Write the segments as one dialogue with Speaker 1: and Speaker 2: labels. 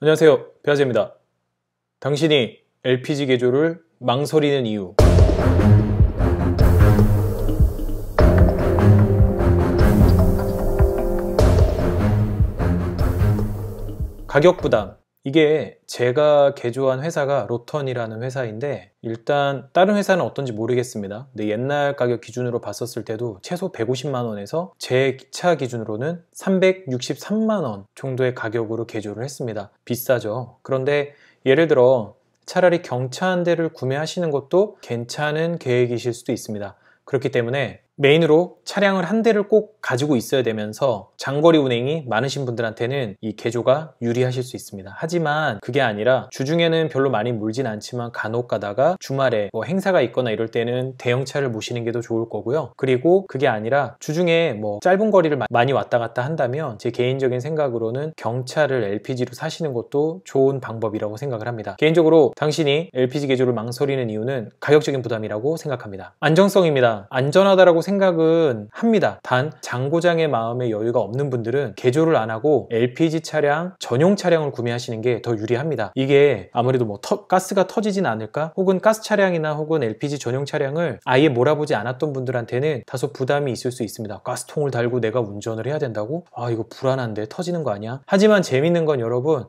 Speaker 1: 안녕하세요, 배아재입니다. 당신이 LPG 개조를 망설이는 이유. 가격 부담. 이게 제가 개조한 회사가 로턴이라는 회사인데, 일단 다른 회사는 어떤지 모르겠습니다. 근데 옛날 가격 기준으로 봤었을 때도 최소 150만 원에서 제 차 기준으로는 363만 원 정도의 가격으로 개조를 했습니다. 비싸죠. 그런데 예를 들어 차라리 경차 한 대를 구매하시는 것도 괜찮은 계획이실 수도 있습니다. 그렇기 때문에 메인으로 차량을 한 대를 꼭 가지고 있어야 되면서 장거리 운행이 많으신 분들한테는 이 개조가 유리하실 수 있습니다. 하지만 그게 아니라 주중에는 별로 많이 몰진 않지만 간혹 가다가 주말에 뭐 행사가 있거나 이럴 때는 대형차를 모시는 게 더 좋을 거고요. 그리고 그게 아니라 주중에 뭐 짧은 거리를 많이 왔다 갔다 한다면 제 개인적인 생각으로는 경차를 LPG로 사시는 것도 좋은 방법이라고 생각을 합니다. 개인적으로 당신이 LPG 개조를 망설이는 이유는 가격적인 부담이라고 생각합니다. 안정성입니다. 안전하다라고 생각은 합니다. 단 장고장의 마음의 여유가 없는 분들은 개조를 안 하고 LPG 차량, 전용 차량을 구매하시는 게 더 유리합니다. 이게 아무래도 뭐 가스가 터지진 않을까? 혹은 가스 차량이나 혹은 LPG 전용 차량을 아예 몰아보지 않았던 분들한테는 다소 부담이 있을 수 있습니다. 가스통을 달고 내가 운전을 해야 된다고? 아, 이거 불안한데 터지는 거 아니야? 하지만 재밌는 건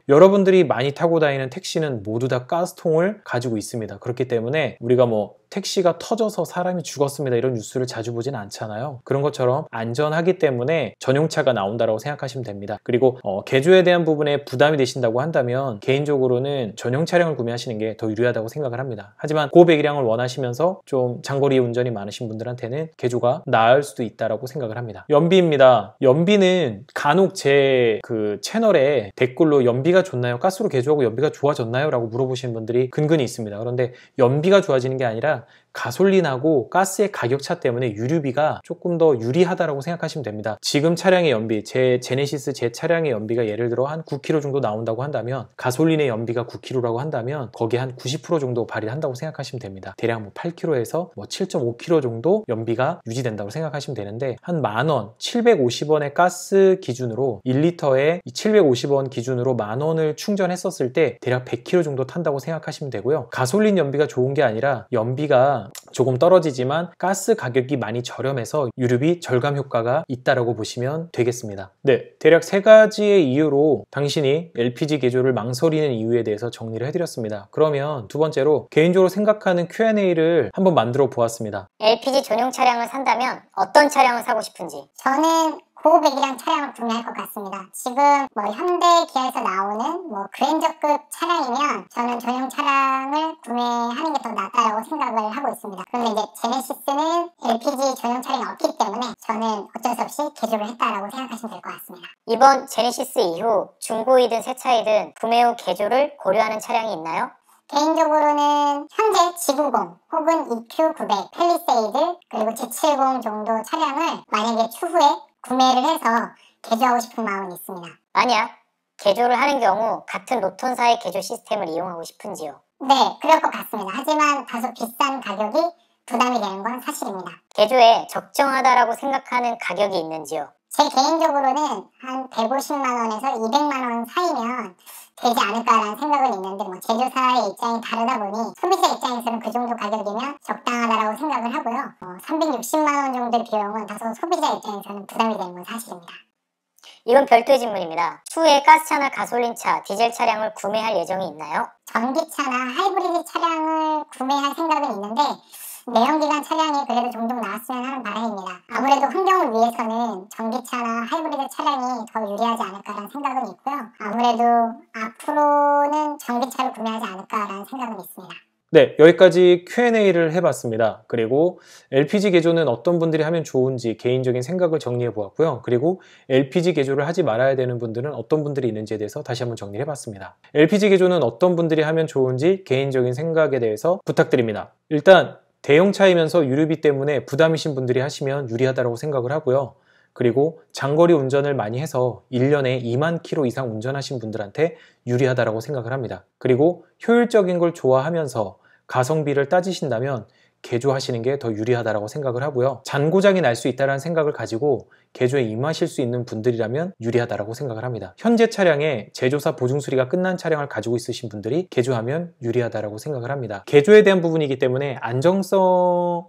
Speaker 1: 여러분들이 많이 타고 다니는 택시는 모두 다 가스통을 가지고 있습니다. 그렇기 때문에 우리가 뭐 택시가 터져서 사람이 죽었습니다 이런 뉴스를 자주 보진 않잖아요. 그런 것처럼 안전하기 때문에 전용차가 나온다고 생각하시면 됩니다. 그리고 개조에 대한 부분에 부담이 되신다고 한다면 개인적으로는 전용 차량을 구매하시는 게 더 유리하다고 생각을 합니다. 하지만 고배기량을 원하시면서 좀 장거리 운전이 많으신 분들한테는 개조가 나을 수도 있다고 생각을 합니다. 연비입니다. 연비는 간혹 제 그 채널에 댓글로 연비가 좋나요? 가스로 개조하고 연비가 좋아졌나요? 라고 물어보시는 분들이 근근히 있습니다. 그런데 연비가 좋아지는 게 아니라 가솔린하고 가스의 가격차 때문에 유류비가 조금 더 유리하다고 생각하시면 됩니다. 지금 차량의 연비, 제 제네시스 제 차량의 연비가 예를 들어 한 9km 정도 나온다고 한다면 가솔린의 연비가 9km라고 한다면 거기에 한 90% 정도 발휘한다고 생각하시면 됩니다. 대략 뭐 8km에서 뭐 7.5km 정도 연비가 유지된다고 생각하시면 되는데 한 만원, 750원의 가스 기준으로 1리터에 750원 기준으로 만원을 충전했었을 때 대략 100km 정도 탄다고 생각하시면 되고요. 가솔린 연비가 좋은 게 아니라 연비가 조금 떨어지지만 가스 가격이 많이 저렴해서 유류비 절감 효과가 있다라고 보시면 되겠습니다. 네, 대략 세 가지의 이유로 당신이 LPG 개조를 망설이는 이유에 대해서 정리를 해드렸습니다. 그러면 두 번째로 개인적으로 생각하는 Q&A를 한번 만들어 보았습니다.
Speaker 2: LPG 전용 차량을 산다면 어떤 차량을 사고 싶은지?
Speaker 3: 저는 고배기량 차량을 구매할 것 같습니다. 지금 뭐 현대 기아에서 나오는 뭐 그랜저급 차량이면 저는 전용 차량을 구매하는 게 더 낫다고 생각을 하고 있습니다. 그런데 이제 제네시스는 LPG 전용 차량이 없기 때문에 저는 어쩔 수 없이 개조를 했다라고 생각하시면 될 것 같습니다.
Speaker 2: 이번 제네시스 이후 중고이든 새 차이든 구매 후 개조를 고려하는 차량이 있나요?
Speaker 3: 개인적으로는 현재 G90 혹은 EQ900, 팰리세이드 그리고 G70 정도 차량을 만약에 추후에 구매를 해서 개조하고 싶은 마음은 있습니다.
Speaker 2: 만약 개조를 하는 경우 같은 로턴사의 개조 시스템을 이용하고 싶은지요?
Speaker 3: 네, 그럴 것 같습니다. 하지만 다소 비싼 가격이 부담이 되는 건 사실입니다.
Speaker 2: 개조에 적정하다라고 생각하는 가격이 있는지요?
Speaker 3: 제 개인적으로는 한 150만 원에서 200만 원 사이면 되지 않을까라는 생각은 있는데 뭐 제조사의 입장이 다르다 보니 소비자 입장에서는 그 정도 가격이면 적당하다라고 생각을 하고요. 360만 원 정도의 비용은 다소 소비자 입장에서는 부담이 되는 건 사실입니다.
Speaker 2: 이건 별도의 질문입니다. 추후에 가스차나 가솔린차, 디젤 차량을 구매할 예정이 있나요?
Speaker 3: 전기차나 하이브리드 차량을 구매할 생각은 있는데 내연기관 차량이 그래도 종종 나왔으면 하는 바람입니다. 아무래도 환경을 위해서는 전기차나 하이브리드 차량이 더 유리하지 않을까라는 생각은 있고요. 아무래도 앞으로는 전기차를 구매하지 않을까라는 생각은 있습니다.
Speaker 1: 네, 여기까지 Q&A를 해봤습니다. 그리고 LPG 개조는 어떤 분들이 하면 좋은지 개인적인 생각을 정리해 보았고요. 그리고 LPG 개조를 하지 말아야 되는 분들은 어떤 분들이 있는지에 대해서 다시 한번 정리해 봤습니다. LPG 개조는 어떤 분들이 하면 좋은지 개인적인 생각에 대해서 부탁드립니다. 일단 대형차이면서 유류비 때문에 부담이신 분들이 하시면 유리하다고 생각을 하고요. 그리고 장거리 운전을 많이 해서 1년에 2만 킬로 이상 운전하신 분들한테 유리하다고 생각을 합니다. 그리고 효율적인 걸 좋아하면서 가성비를 따지신다면 개조하시는 게 더 유리하다고 생각을 하고요. 잔고장이 날 수 있다는 생각을 가지고 개조에 임하실 수 있는 분들이라면 유리하다고 생각을 합니다. 현재 차량에 제조사 보증 수리가 끝난 차량을 가지고 있으신 분들이 개조하면 유리하다고 생각을 합니다. 개조에 대한 부분이기 때문에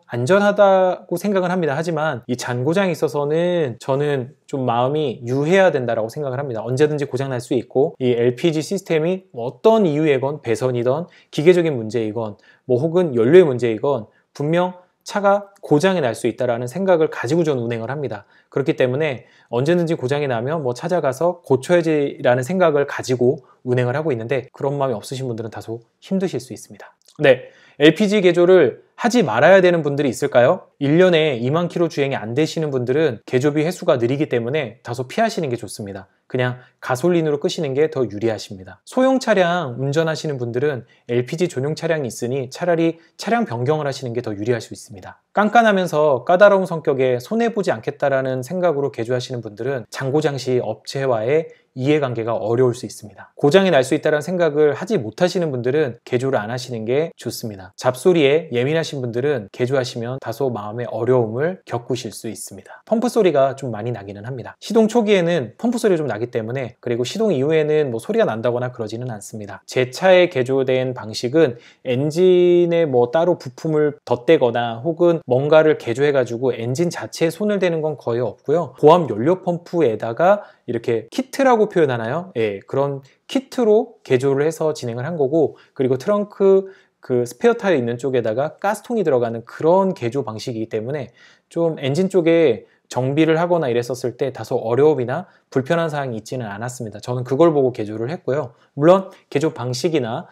Speaker 1: 안전하다고 생각을 합니다. 하지만 이 잔고장에 있어서는 저는 좀 마음이 유해야 된다고 생각을 합니다. 언제든지 고장 날 수 있고 이 LPG 시스템이 어떤 이유에건 배선이건 기계적인 문제이건 뭐 혹은 연료의 문제이건 분명 차가 고장이 날 수 있다는 생각을 가지고 저는 운행을 합니다. 그렇기 때문에 언제든지 고장이 나면 뭐 찾아가서 고쳐야지라는 생각을 가지고 운행을 하고 있는데 그런 마음이 없으신 분들은 다소 힘드실 수 있습니다. 네, LPG 개조를 하지 말아야 되는 분들이 있을까요? 1년에 2만 킬로 주행이 안 되시는 분들은 개조비 횟수가 느리기 때문에 다소 피하시는 게 좋습니다. 그냥 가솔린으로 끄시는 게 더 유리하십니다. 소형 차량 운전하시는 분들은 LPG 전용 차량이 있으니 차라리 차량 변경을 하시는 게 더 유리할 수 있습니다. 깐깐하면서 까다로운 성격에 손해보지 않겠다라는 생각으로 개조하시는 분들은 잔고장 시 업체와의 이해관계가 어려울 수 있습니다. 고장이 날 수 있다는 생각을 하지 못하시는 분들은 개조를 안 하시는 게 좋습니다. 잡소리에 예민하신 분들은 개조하시면 다소 마음의 어려움을 겪으실 수 있습니다. 펌프 소리가 좀 많이 나기는 합니다. 시동 초기에는 펌프 소리가 좀 나기 때문에 그리고 시동 이후에는 뭐 소리가 난다거나 그러지는 않습니다. 제 차에 개조된 방식은 엔진에 뭐 따로 부품을 덧대거나 혹은 뭔가를 개조해가지고 엔진 자체에 손을 대는 건 거의 없고요. 고압 연료 펌프에다가 이렇게 키트라고 표현하나요? 예, 그런 키트로 개조를 해서 진행을 한 거고 그리고 트렁크 그 스페어 타이어 있는 쪽에다가 가스통이 들어가는 그런 개조 방식이기 때문에 좀 엔진 쪽에 정비를 하거나 이랬었을 때 다소 어려움이나 불편한 사항이 있지는 않았습니다. 저는 그걸 보고 개조를 했고요. 물론 개조 방식이나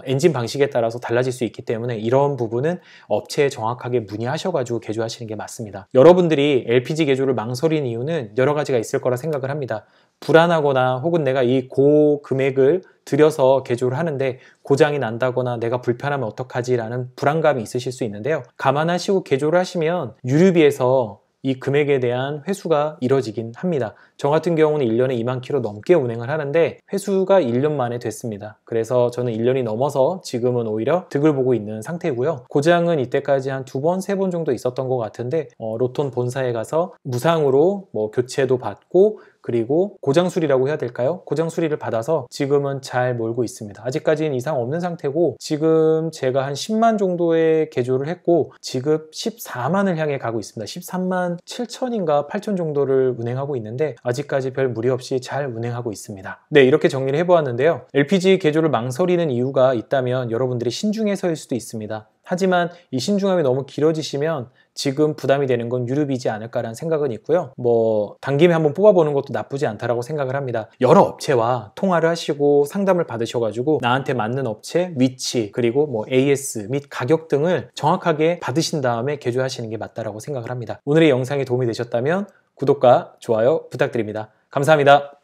Speaker 1: 엔진 방식에 따라서 달라질 수 있기 때문에 이런 부분은 업체에 정확하게 문의하셔가지고 개조하시는 게 맞습니다. 여러분들이 LPG 개조를 망설이는 이유는 여러 가지가 있을 거라 생각을 합니다. 불안하거나 혹은 내가 이 고금액을 들여서 개조를 하는데 고장이 난다거나 내가 불편하면 어떡하지라는 불안감이 있으실 수 있는데요. 감안하시고 개조를 하시면 유류비에서 이 금액에 대한 회수가 이뤄지긴 합니다. 저 같은 경우는 1년에 2만 킬로 넘게 운행을 하는데 회수가 1년 만에 됐습니다. 그래서 저는 1년이 넘어서 지금은 오히려 득을 보고 있는 상태고요. 고장은 이때까지 한 2번, 3번 정도 있었던 것 같은데 로톤 본사에 가서 무상으로 뭐 교체도 받고 그리고 고장 수리라고 해야 될까요? 고장 수리를 받아서 지금은 잘 몰고 있습니다. 아직까지는 이상 없는 상태고 지금 제가 한 10만 정도의 개조를 했고 지급 14만을 향해 가고 있습니다. 13만 7천인가 8천 정도를 운행하고 있는데 아직까지 별 무리 없이 잘 운행하고 있습니다. 네, 이렇게 정리를 해보았는데요. LPG 개조를 망설이는 이유가 있다면 여러분들이 신중해서일 수도 있습니다. 하지만 이 신중함이 너무 길어지시면 지금 부담이 되는 건 유류비지 않을까라는 생각은 있고요. 뭐 당김에 한번 뽑아보는 것도 나쁘지 않다라고 생각을 합니다. 여러 업체와 통화를 하시고 상담을 받으셔가지고 나한테 맞는 업체, 위치, 그리고 뭐 AS 및 가격 등을 정확하게 받으신 다음에 개조하시는 게 맞다라고 생각을 합니다. 오늘의 영상이 도움이 되셨다면 구독과 좋아요 부탁드립니다. 감사합니다.